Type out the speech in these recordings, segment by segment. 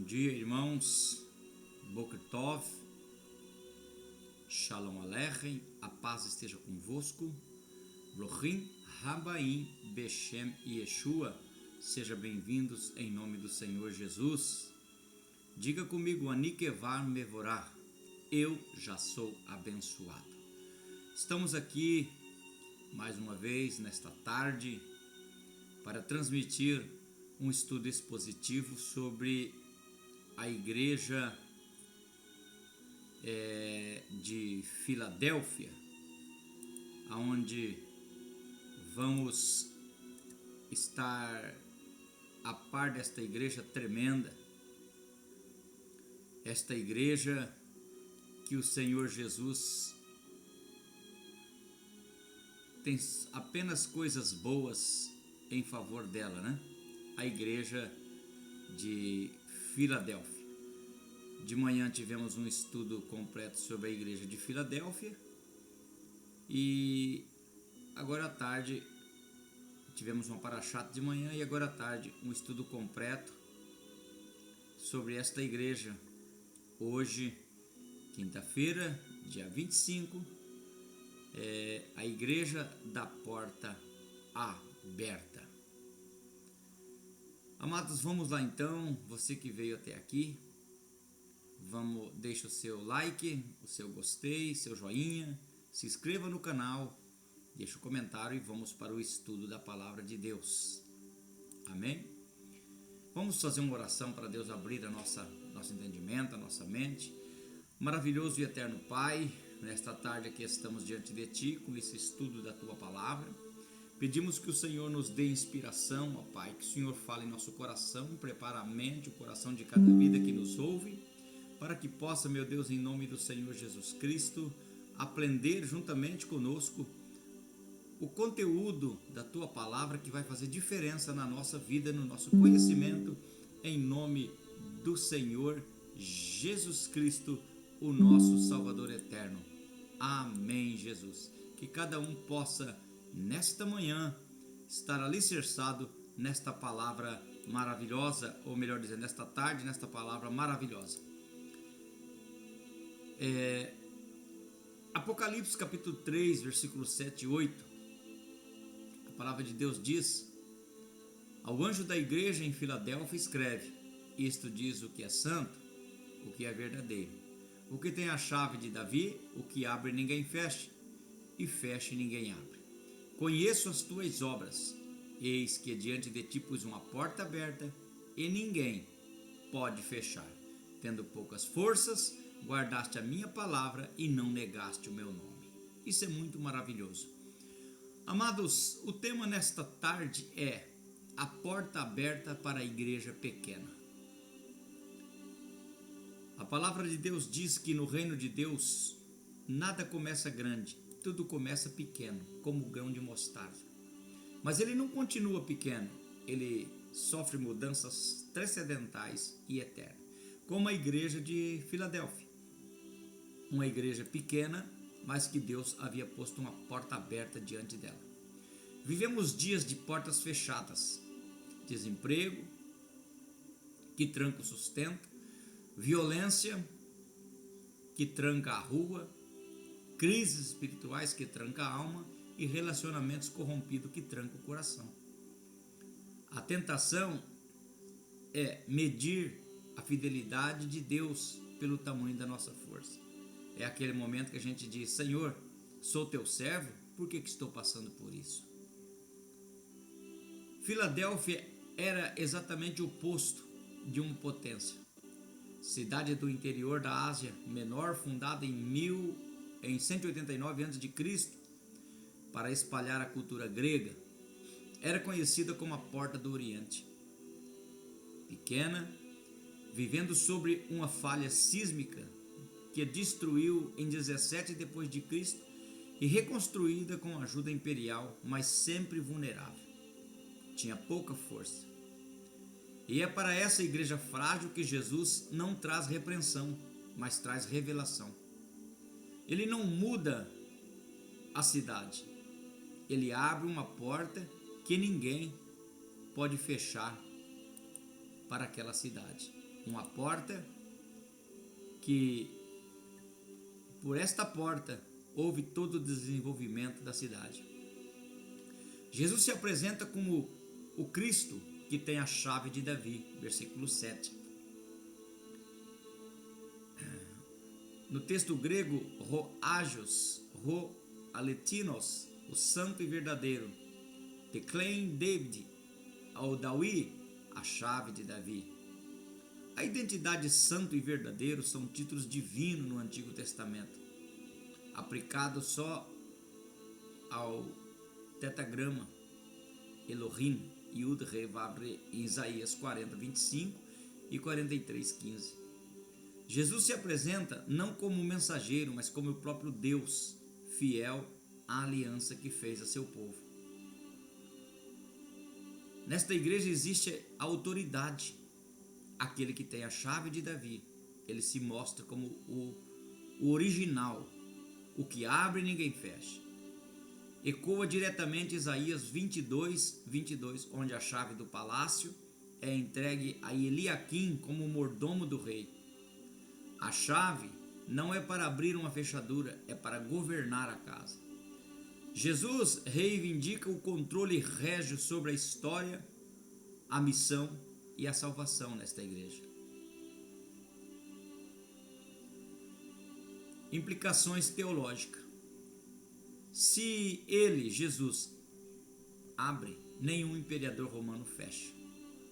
dia, irmãos. Boker Tov, Shalom Aleichem, a paz esteja convosco. Brochim Habaim Beshem Yeshua, sejam bem-vindos em nome do Senhor Jesus. Diga comigo, Anikevar Mevorah, eu já sou abençoado. Estamos aqui mais uma vez nesta tarde para transmitir um estudo expositivo sobre a igreja de Filadélfia, onde vamos estar a par desta igreja tremenda, esta igreja que o Senhor Jesus tem apenas coisas boas em favor dela, né? A igreja de Filadélfia. De manhã tivemos um estudo completo sobre a igreja de Filadélfia e agora à tarde tivemos uma parashat de manhã e agora à tarde um estudo completo sobre esta igreja. Hoje, quinta-feira, dia 25, é a igreja da porta aberta. Amados, vamos lá então. Você que veio até aqui, deixa o seu like, o seu gostei, seu joinha, se inscreva no canal, deixa o comentário e vamos para o estudo da palavra de Deus. Amém? Vamos fazer uma oração para Deus abrir nosso entendimento, a nossa mente. Maravilhoso e eterno Pai, nesta tarde aqui estamos diante de Ti com esse estudo da Tua palavra. Pedimos que o Senhor nos dê inspiração, ó Pai, que o Senhor fale em nosso coração, prepare a mente, o coração de cada vida que nos ouve, para que possa, meu Deus, em nome do Senhor Jesus Cristo, aprender juntamente conosco o conteúdo da Tua palavra que vai fazer diferença na nossa vida, no nosso conhecimento, em nome do Senhor Jesus Cristo, o nosso Salvador eterno. Amém, Jesus. Que cada um possa, nesta manhã, estar alicerçado nesta palavra maravilhosa, ou melhor dizendo, nesta tarde, nesta palavra maravilhosa. Apocalipse capítulo 3, versículos 7 e 8, a palavra de Deus diz: ao anjo da igreja em Filadélfia escreve: isto diz o que é santo, o que é verdadeiro, o que tem a chave de Davi, o que abre ninguém feche, e feche ninguém abre. Conheço as tuas obras, eis que diante de ti pus uma porta aberta, e ninguém pode fechar. Tendo poucas forças, guardaste a minha palavra e não negaste o meu nome. Isso é muito maravilhoso. Amados, o tema nesta tarde é a porta aberta para a igreja pequena. A palavra de Deus diz que no reino de Deus nada começa grande, tudo começa pequeno, como grão de mostarda. Mas ele não continua pequeno, ele sofre mudanças transcendentais e eternas, como a igreja de Filadélfia. Uma igreja pequena, mas que Deus havia posto uma porta aberta diante dela. Vivemos dias de portas fechadas, desemprego que tranca o sustento, violência que tranca a rua, crises espirituais que trancam a alma e relacionamentos corrompidos que trancam o coração. A tentação é medir a fidelidade de Deus pelo tamanho da nossa força. É aquele momento que a gente diz: Senhor, sou teu servo, por que estou passando por isso? Filadélfia era exatamente o oposto de uma potência. Cidade do interior da Ásia Menor, fundada em 189 a.C., para espalhar a cultura grega, era conhecida como a Porta do Oriente. Pequena, vivendo sobre uma falha sísmica que destruiu em 17 depois de Cristo e reconstruída com ajuda imperial, mas sempre vulnerável. Tinha pouca força. E é para essa igreja frágil que Jesus não traz repreensão, mas traz revelação. Ele não muda a cidade, ele abre uma porta que ninguém pode fechar para aquela cidade. uma porta que, por esta porta, houve todo o desenvolvimento da cidade. Jesus se apresenta como o Cristo que tem a chave de Davi, versículo 7. No texto grego, Ro aletinos, o santo e verdadeiro, Teclein David, ao Dawi, a chave de Davi. A identidade santo e verdadeiro são títulos divinos no Antigo Testamento, aplicados só ao tetragrama Elohim, Yud, Re, Vav, Re, em Isaías 40, 25 e 43, 15. Jesus se apresenta não como mensageiro, mas como o próprio Deus, fiel à aliança que fez a seu povo. Nesta igreja existe a autoridade. Aquele que tem a chave de Davi, ele se mostra como o original, o que abre e ninguém fecha. Ecoa diretamente Isaías 22, 22, onde a chave do palácio é entregue a Eliaquim como mordomo do rei. A chave não é para abrir uma fechadura, é para governar a casa. Jesus reivindica o controle régio sobre a história, a missão e a salvação nesta igreja. Implicações teológicas. Se ele, Jesus, abre, nenhum imperador romano fecha,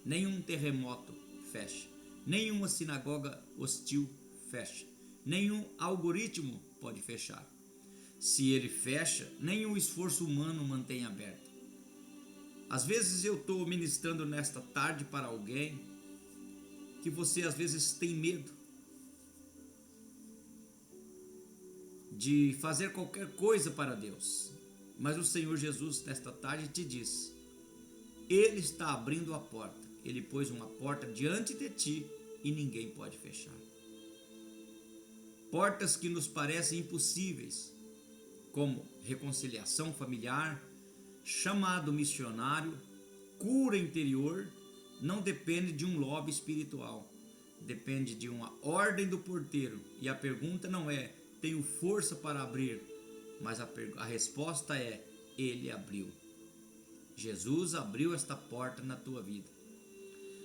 nenhum terremoto fecha, nenhuma sinagoga hostil fecha, nenhum algoritmo pode fechar. Se ele fecha, nenhum esforço humano mantém aberto. Às vezes eu estou ministrando nesta tarde para alguém que você às vezes tem medo de fazer qualquer coisa para Deus. Mas o Senhor Jesus nesta tarde te diz, Ele está abrindo a porta. Ele pôs uma porta diante de ti e ninguém pode fechar. Portas que nos parecem impossíveis, como reconciliação familiar, chamado missionário, cura interior, não depende de um lobby espiritual, depende de uma ordem do porteiro. E a pergunta não é, tenho força para abrir, mas a resposta é, ele abriu. Jesus abriu esta porta na tua vida.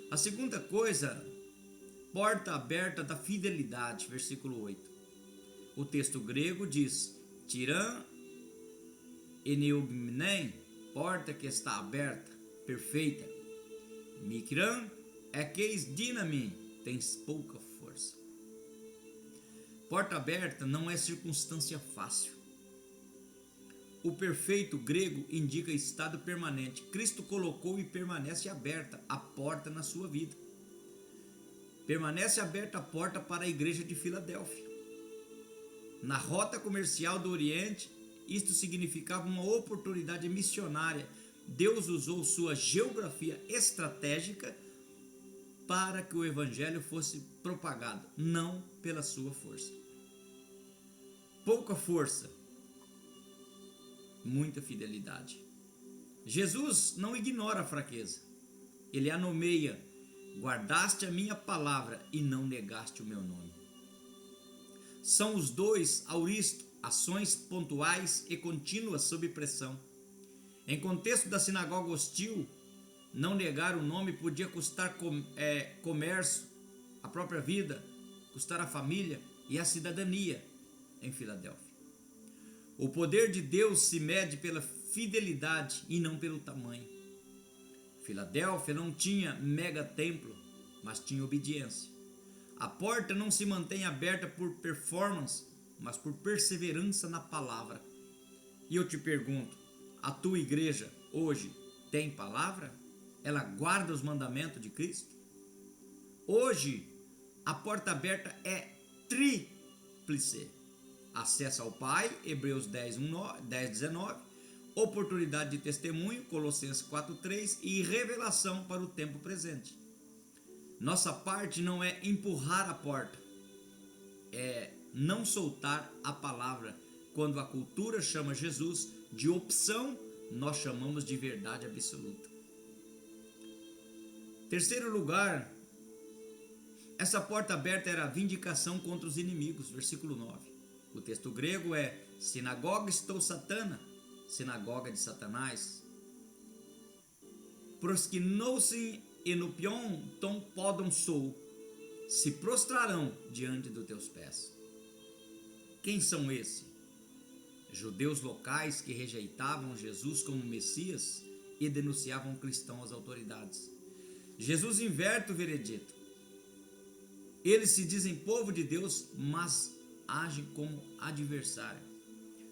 A segunda coisa, porta aberta da fidelidade, versículo 8. O texto grego diz, Tiran eneugmnen, porta que está aberta, perfeita. Mikran ekeis dinamin, tens pouca força. Porta aberta não é circunstância fácil. O perfeito grego indica estado permanente. Cristo colocou e permanece aberta a porta na sua vida. Permanece aberta a porta para a igreja de Filadélfia. Na rota comercial do Oriente, isto significava uma oportunidade missionária. Deus usou sua geografia estratégica para que o evangelho fosse propagado, não pela sua força. Pouca força, muita fidelidade. Jesus não ignora a fraqueza. Ele a nomeia, guardaste a minha palavra e não negaste o meu nome. São os dois auristo, ações pontuais e contínuas sob pressão. Em contexto da sinagoga hostil, não negar o nome podia custar comércio, a própria vida, custar a família e a cidadania em Filadélfia. O poder de Deus se mede pela fidelidade e não pelo tamanho. Filadélfia não tinha mega templo, mas tinha obediência. A porta não se mantém aberta por performance, mas por perseverança na palavra. E eu te pergunto, a tua igreja hoje tem palavra? Ela guarda os mandamentos de Cristo? Hoje, a porta aberta é tríplice. Acesso ao Pai, Hebreus 10, 19, oportunidade de testemunho, Colossenses 4:3 e revelação para o tempo presente. Nossa parte não é empurrar a porta, é não soltar a palavra. Quando a cultura chama Jesus de opção, nós chamamos de verdade absoluta. Terceiro lugar, Essa porta aberta era a vindicação contra os inimigos, versículo 9. O texto grego é sinagoga estou satana, sinagoga de Satanás. Proskinou-se enopion tom podom sou, se prostrarão diante dos teus pés. Quem são esses? Judeus locais que rejeitavam Jesus como Messias e denunciavam o cristão às autoridades. Jesus inverte o veredito. Eles se dizem povo de Deus, mas agem como adversário.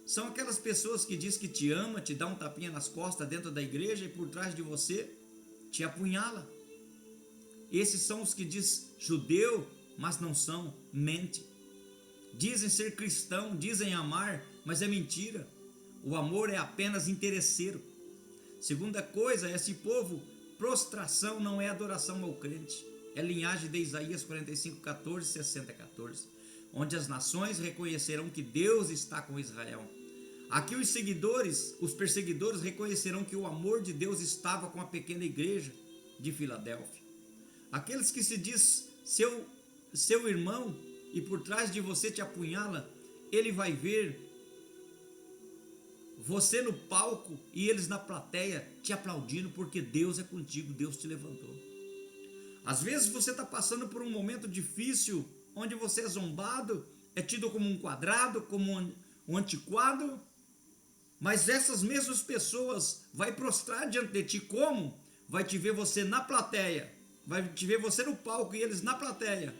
São aquelas pessoas que diz que te ama, te dá um tapinha nas costas dentro da igreja e por trás de você te apunhala. Esses são os que diz judeu, mas não são, mente. Dizem ser cristão, dizem amar, mas é mentira. O amor é apenas interesseiro. Segunda coisa, esse povo, prostração não é adoração ao crente. É linhagem de Isaías 45:14, 60:14, onde as nações reconhecerão que Deus está com Israel. Aqui os perseguidores reconhecerão que o amor de Deus estava com a pequena igreja de Filadélfia. Aqueles que se diz seu irmão e por trás de você te apunhala, ele vai ver você no palco e eles na plateia te aplaudindo porque Deus é contigo, Deus te levantou. Às vezes você está passando por um momento difícil, onde você é zombado, é tido como um quadrado, como um antiquado, mas essas mesmas pessoas vai prostrar diante de ti como? Vai te ver você na plateia, vai te ver você no palco e eles na plateia,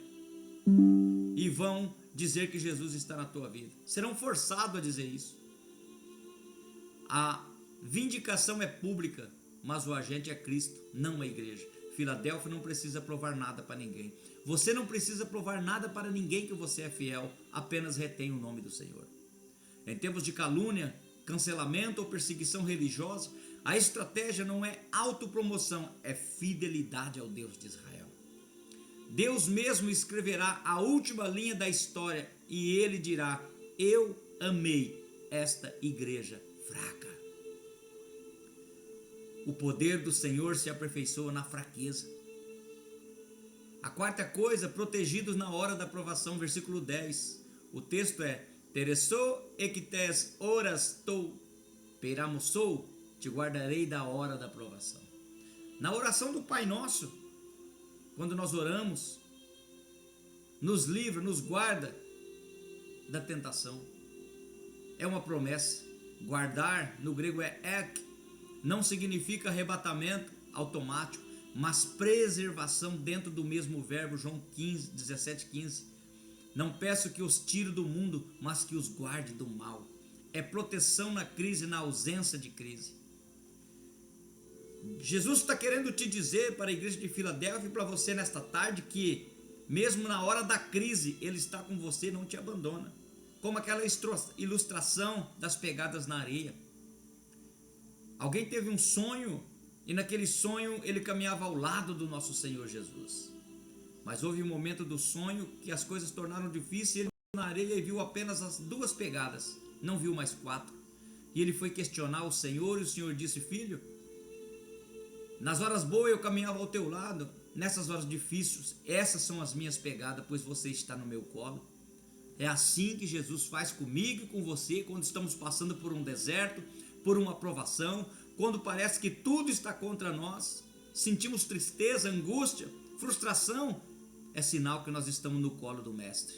e vão dizer que Jesus está na tua vida. Serão forçados a dizer isso. A vindicação é pública, mas o agente é Cristo, não a igreja. Filadélfia não precisa provar nada para ninguém. Você não precisa provar nada para ninguém que você é fiel, apenas retém o nome do Senhor. Em tempos de calúnia, cancelamento ou perseguição religiosa, a estratégia não é autopromoção, é fidelidade ao Deus de Israel. Deus mesmo escreverá a última linha da história e ele dirá: eu amei esta igreja fraca. O poder do Senhor se aperfeiçoa na fraqueza. A quarta coisa, protegidos na hora da provação, versículo 10. O texto é: Teresso equites horas tou peramussou, te guardarei da hora da provação. Na oração do Pai Nosso, quando nós oramos, nos livra, nos guarda da tentação. É uma promessa. Guardar, no grego é ek, não significa arrebatamento automático, mas preservação dentro do mesmo verbo, João 17:15. Não peço que os tire do mundo, mas que os guarde do mal. É proteção na crise, na ausência de crise. Jesus está querendo te dizer para a igreja de Filadélfia e para você nesta tarde que mesmo na hora da crise, Ele está com você e não te abandona. Como aquela ilustração das pegadas na areia. Alguém teve um sonho e naquele sonho ele caminhava ao lado do nosso Senhor Jesus. Mas houve um momento do sonho que as coisas tornaram difíceis e ele na areia e viu apenas as 2 pegadas, não viu mais 4. E ele foi questionar o Senhor e o Senhor disse: filho, nas horas boas eu caminhava ao teu lado, nessas horas difíceis, essas são as minhas pegadas, pois você está no meu colo. É assim que Jesus faz comigo e com você quando estamos passando por um deserto, por uma provação, quando parece que tudo está contra nós, sentimos tristeza, angústia, frustração, é sinal que nós estamos no colo do Mestre.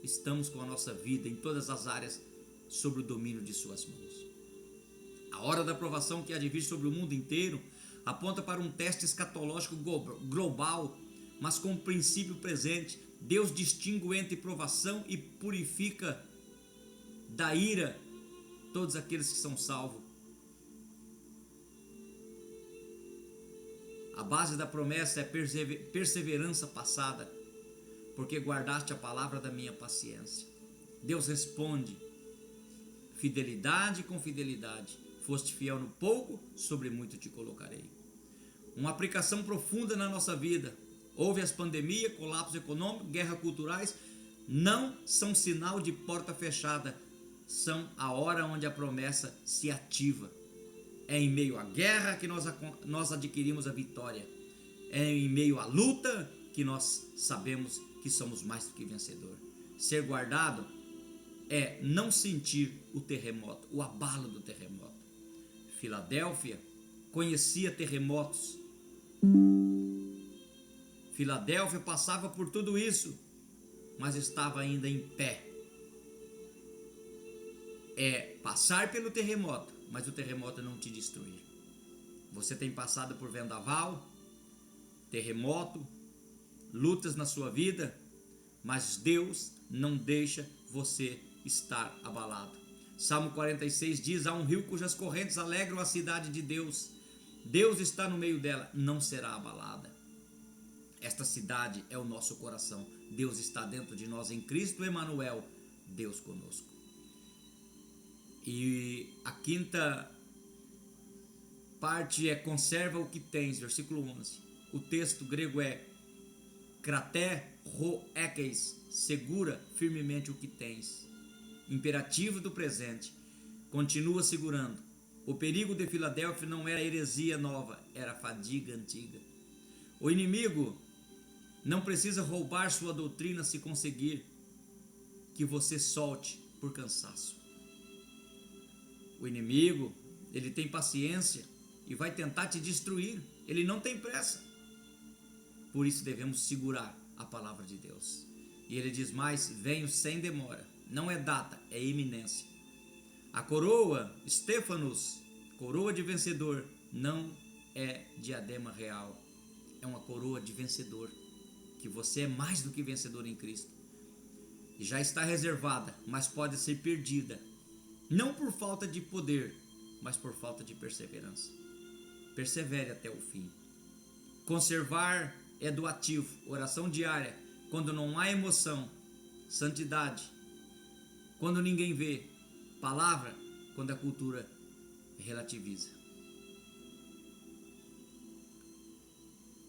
Estamos com a nossa vida em todas as áreas sob o domínio de suas mãos. A hora da provação que há de vir sobre o mundo inteiro aponta para um teste escatológico global, mas com o princípio presente. Deus distingue entre provação e purifica da ira todos aqueles que são salvos. A base da promessa é perseverança passada, porque guardaste a palavra da minha paciência. Deus responde: fidelidade com fidelidade, foste fiel no pouco, sobre muito te colocarei. Uma aplicação profunda na nossa vida. Houve as pandemias, colapso econômico, guerras culturais, não são sinal de porta fechada, são a hora onde a promessa se ativa. É em meio à guerra que nós adquirimos a vitória. É em meio à luta que nós sabemos que somos mais do que vencedor. Ser guardado é não sentir o terremoto, o abalo do terremoto. Filadélfia conhecia terremotos. Filadélfia passava por tudo isso, mas estava ainda em pé. É passar pelo terremoto, mas o terremoto não te destruir. Você tem passado por vendaval, terremoto, lutas na sua vida, mas Deus não deixa você estar abalado. Salmo 46 diz: há um rio cujas correntes alegram a cidade de Deus. Deus está no meio dela, não será abalada. Esta cidade é o nosso coração. Deus está dentro de nós em Cristo Emanuel, Deus conosco. E a quinta parte é conserva o que tens, versículo 11. O texto grego é kraté ro ekes, segura firmemente o que tens. Imperativo do presente, continua segurando. O perigo de Filadélfia não era heresia nova, era fadiga antiga. O inimigo não precisa roubar sua doutrina se conseguir que você solte por cansaço. O inimigo, ele tem paciência e vai tentar te destruir. Ele não tem pressa. Por isso devemos segurar a palavra de Deus. E ele diz mais: venho sem demora. Não é data, é iminência. A coroa, Stefanos, coroa de vencedor, não é diadema real. É uma coroa de vencedor. Que você é mais do que vencedor em Cristo. E já está reservada, mas pode ser perdida. Não por falta de poder, mas por falta de perseverança. Persevere até o fim. Conservar é do ativo, oração diária, quando não há emoção, santidade, quando ninguém vê, palavra, quando a cultura relativiza.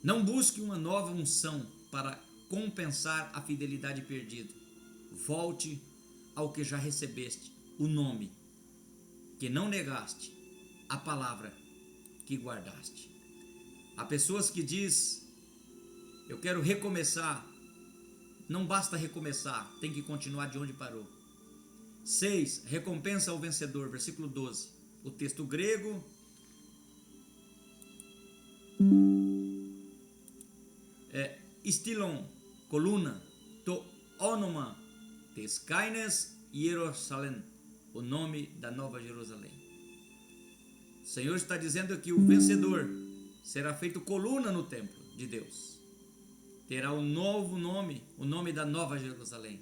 Não busque uma nova unção para compensar a fidelidade perdida. Volte ao que já recebeste, o nome que não negaste, a palavra que guardaste. Há pessoas que diz: eu quero recomeçar. Não basta recomeçar, tem que continuar de onde parou. 6. Recompensa ao vencedor, versículo 12. O texto grego é Stilon, coluna, to onoma, tes kaines Jerusalém, o nome da Nova Jerusalém. O Senhor está dizendo que o vencedor será feito coluna no templo de Deus. Terá um novo nome, o nome da Nova Jerusalém.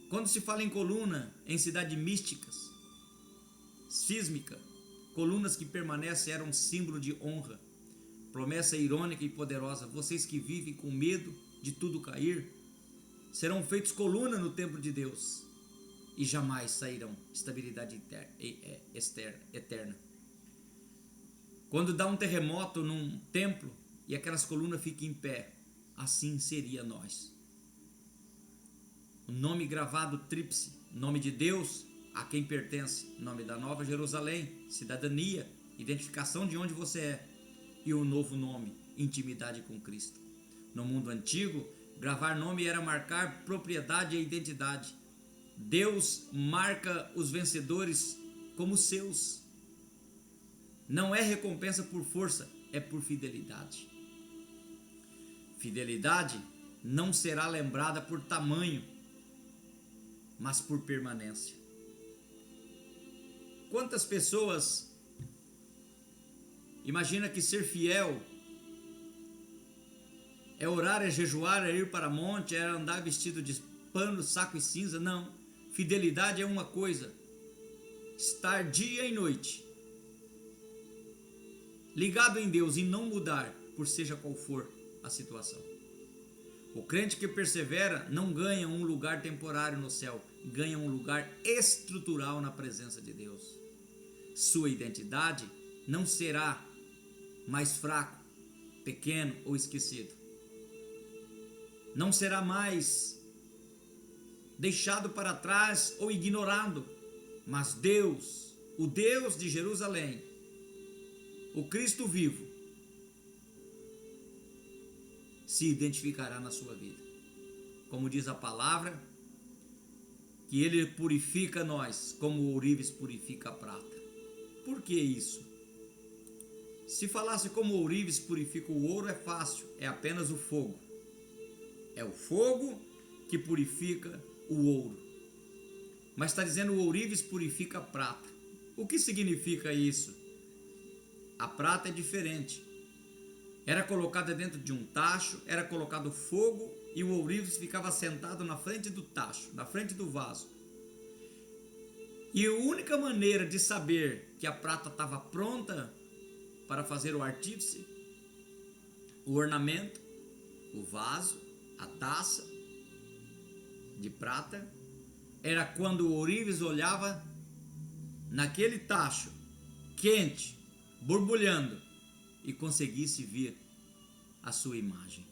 Quando se fala em coluna, em cidades místicas, sísmica, colunas que permanecem eram um símbolo de honra, promessa irônica e poderosa. Vocês que vivem com medo de tudo cair, serão feitos coluna no templo de Deus e jamais sairão. Estabilidade eterna. Quando dá um terremoto num templo e aquelas colunas ficam em pé, assim seria nós. O nome gravado tríplice, nome de Deus, a quem pertence, nome da Nova Jerusalém, cidadania, identificação de onde você é, e um novo nome, intimidade com Cristo. No mundo antigo, gravar nome era marcar propriedade e identidade. Deus marca os vencedores como seus. Não é recompensa por força, é por fidelidade. Fidelidade não será lembrada por tamanho, mas por permanência. Quantas pessoas imagina que ser fiel é orar, é jejuar, é ir para monte, é andar vestido de pano, saco e cinza? Não. Fidelidade é uma coisa: estar dia e noite ligado em Deus e não mudar, por seja qual for a situação. O crente que persevera não ganha um lugar temporário no céu, ganha um lugar estrutural na presença de Deus. Sua identidade não será mais fraco, pequeno ou esquecido. Não será mais deixado para trás ou ignorado, mas Deus, o Deus de Jerusalém, o Cristo vivo, se identificará na sua vida. Como diz a palavra, que ele purifica nós, como o ourives purifica a prata. Por que isso? Se falasse como o ourives purifica o ouro, é fácil, é apenas o fogo. É o fogo que purifica o ouro. Mas está dizendo o ourives purifica a prata. O que significa isso? A prata é diferente. Era colocada dentro de um tacho, era colocado fogo e o ourives ficava sentado na frente do tacho, na frente do vaso. E a única maneira de saber que a prata estava pronta para fazer o artífice, o ornamento, o vaso, a taça de prata, era quando o ourives olhava naquele tacho quente, borbulhando, e conseguisse ver a sua imagem.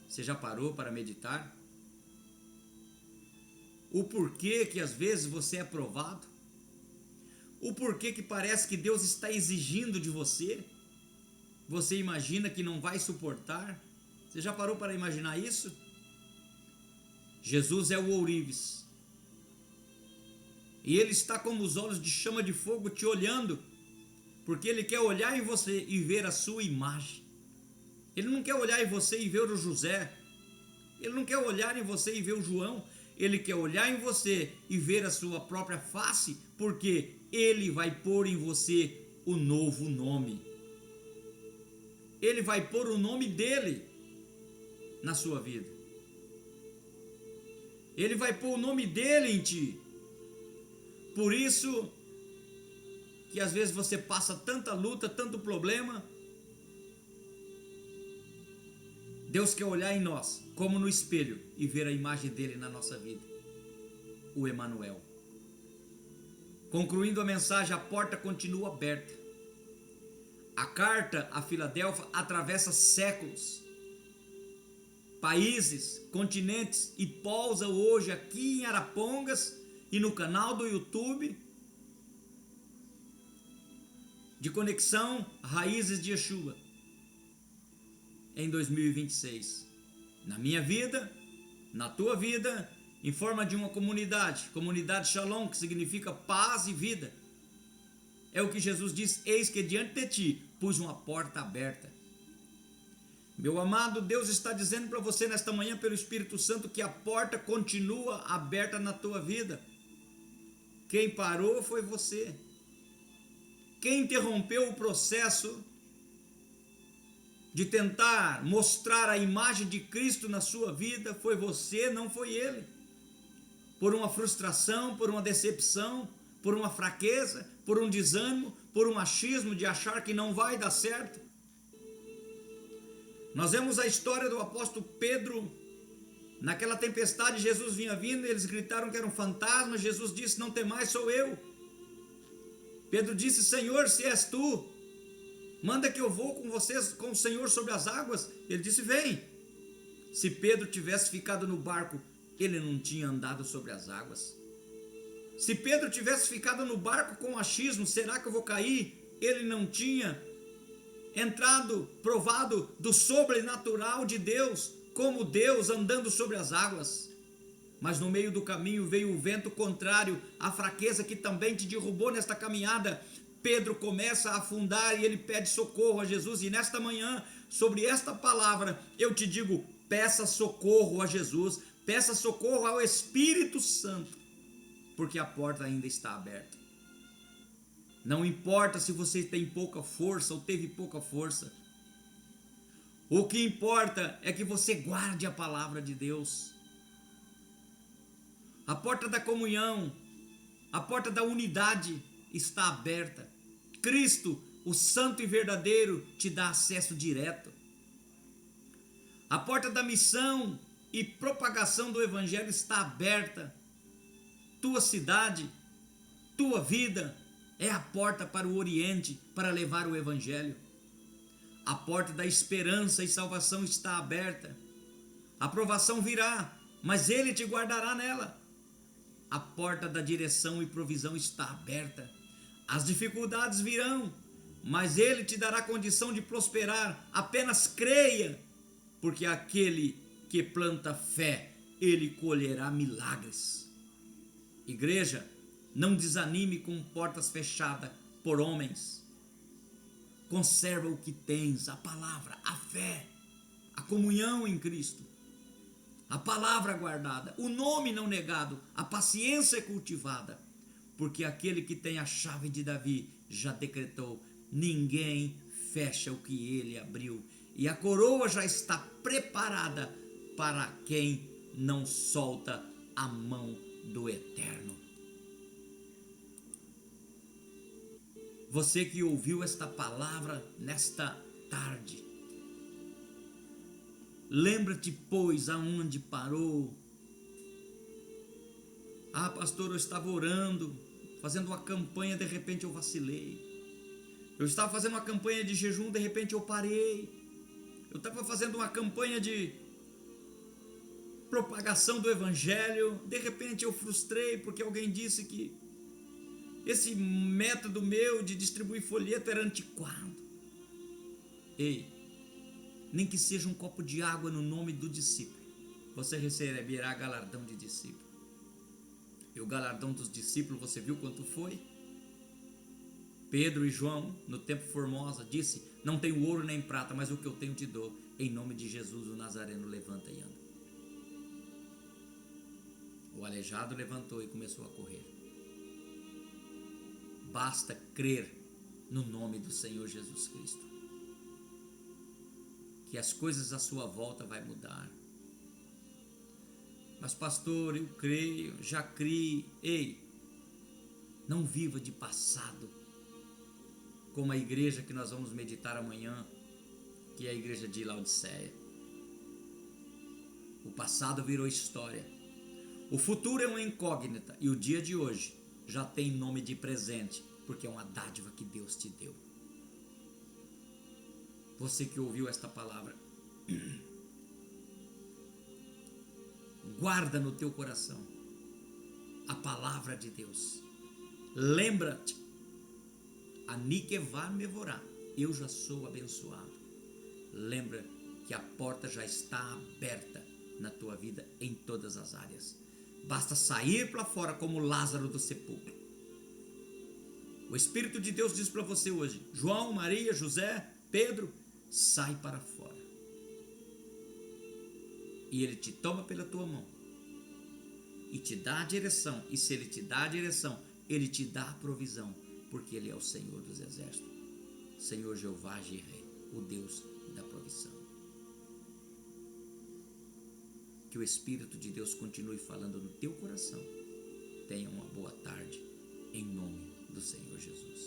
Você já parou para meditar? O porquê que às vezes você é provado? O porquê que parece que Deus está exigindo de você? Você imagina que não vai suportar? Você já parou para imaginar isso? Jesus é o ourives. E ele está com os olhos de chama de fogo te olhando, porque ele quer olhar em você e ver a sua imagem. Ele não quer olhar em você e ver o José. Ele não quer olhar em você e ver o João. Ele quer olhar em você e ver a sua própria face, porque ele vai pôr em você o novo nome. Ele vai pôr o nome dele na sua vida. Ele vai pôr o nome dele em ti. Por isso que às vezes você passa tanta luta, tanto problema. Deus quer olhar em nós, como no espelho, e ver a imagem dele na nossa vida. O Emanuel. Concluindo a mensagem, a porta continua aberta. A carta a Filadélfia atravessa séculos, países, continentes e pousa hoje aqui em Arapongas e no canal do YouTube de Conexão Raízes de Yeshua em 2026. Na minha vida, na tua vida, em forma de uma comunidade Shalom, que significa paz e vida. É o que Jesus diz: eis que diante de ti pus uma porta aberta. Meu amado, Deus está dizendo para você nesta manhã pelo Espírito Santo que a porta continua aberta na tua vida. Quem parou foi você. Quem interrompeu o processo de tentar mostrar a imagem de Cristo na sua vida foi você, não foi ele. Por uma frustração, por uma decepção, por uma fraqueza, por um desânimo, por um achismo de achar que não vai dar certo. Nós vemos a história do apóstolo Pedro. Naquela tempestade, Jesus vinha vindo, eles gritaram que era um fantasma. Jesus disse: não temais, sou eu. Pedro disse: Senhor, se és tu, manda que eu vou com vocês, com o Senhor sobre as águas. Ele disse: vem. Se Pedro tivesse ficado no barco, ele não tinha andado sobre as águas. Se Pedro tivesse ficado no barco com achismo, será que eu vou cair? Ele não tinha entrado, provado do sobrenatural de Deus, como Deus andando sobre as águas. Mas no meio do caminho veio o vento contrário, a fraqueza que também te derrubou nesta caminhada. Pedro começa a afundar e ele pede socorro a Jesus. E nesta manhã, sobre esta palavra, eu te digo: peça socorro a Jesus, peça socorro ao Espírito Santo, porque a porta ainda está aberta. Não importa se você tem pouca força ou teve pouca força. O que importa é que você guarde a palavra de Deus. A porta da comunhão, a porta da unidade está aberta. Cristo, o santo e verdadeiro, te dá acesso direto. A porta da missão e propagação do evangelho está aberta. Tua cidade, tua vida é a porta para o Oriente, para levar o evangelho. A porta da esperança e salvação está aberta. A provação virá, mas ele te guardará nela. A porta da direção e provisão está aberta. As dificuldades virão, mas ele te dará condição de prosperar. Apenas creia porque aquele que planta fé, ele colherá milagres. Igreja, não desanime com portas fechadas por homens. Conserva o que tens, a palavra, a fé, a comunhão em Cristo, a palavra guardada, o nome não negado, a paciência cultivada, porque aquele que tem a chave de Davi já decretou: ninguém fecha o que ele abriu, e a coroa já está preparada para quem não solta a mão do Eterno. Você que ouviu esta palavra nesta tarde, lembra-te, pois, aonde parou. Ah, pastor, eu estava orando, fazendo uma campanha, de repente eu vacilei. Eu estava fazendo uma campanha de jejum, de repente eu parei. Eu estava fazendo uma campanha de propagação do evangelho, de repente eu frustrei porque alguém disse que esse método meu de distribuir folheto era antiquado. Ei, nem que seja um copo de água no nome do discípulo, você receberá galardão de discípulo. E o galardão dos discípulos, você viu quanto foi? Pedro e João, no tempo Formosa, disse: não tenho ouro nem prata, mas o que eu tenho te dou. Em nome de Jesus o Nazareno, levanta e anda. O aleijado levantou e começou a correr. Basta crer no nome do Senhor Jesus Cristo, que as coisas à sua volta vai mudar. Mas pastor, eu creio, já criei. Ei, não viva de passado, como a igreja que nós vamos meditar amanhã, que é a igreja de Laodiceia. O passado virou história, o futuro é uma incógnita, e o dia de hoje já tem nome de presente, porque é uma dádiva que Deus te deu. Você que ouviu esta palavra, guarda no teu coração a palavra de Deus. Lembra-te, Aniquevar Mevorá, eu já sou abençoado. Lembra que a porta já está aberta na tua vida em todas as áreas. Basta sair para fora como Lázaro do sepulcro. O Espírito de Deus diz para você hoje: João, Maria, José, Pedro, sai para fora. E ele te toma pela tua mão e te dá a direção. E se ele te dá a direção, ele te dá a provisão, porque ele é o Senhor dos exércitos, Senhor Jeová Jireh, o Deus da provisão. Que o Espírito de Deus continue falando no teu coração. Tenha uma boa tarde, em nome do Senhor Jesus.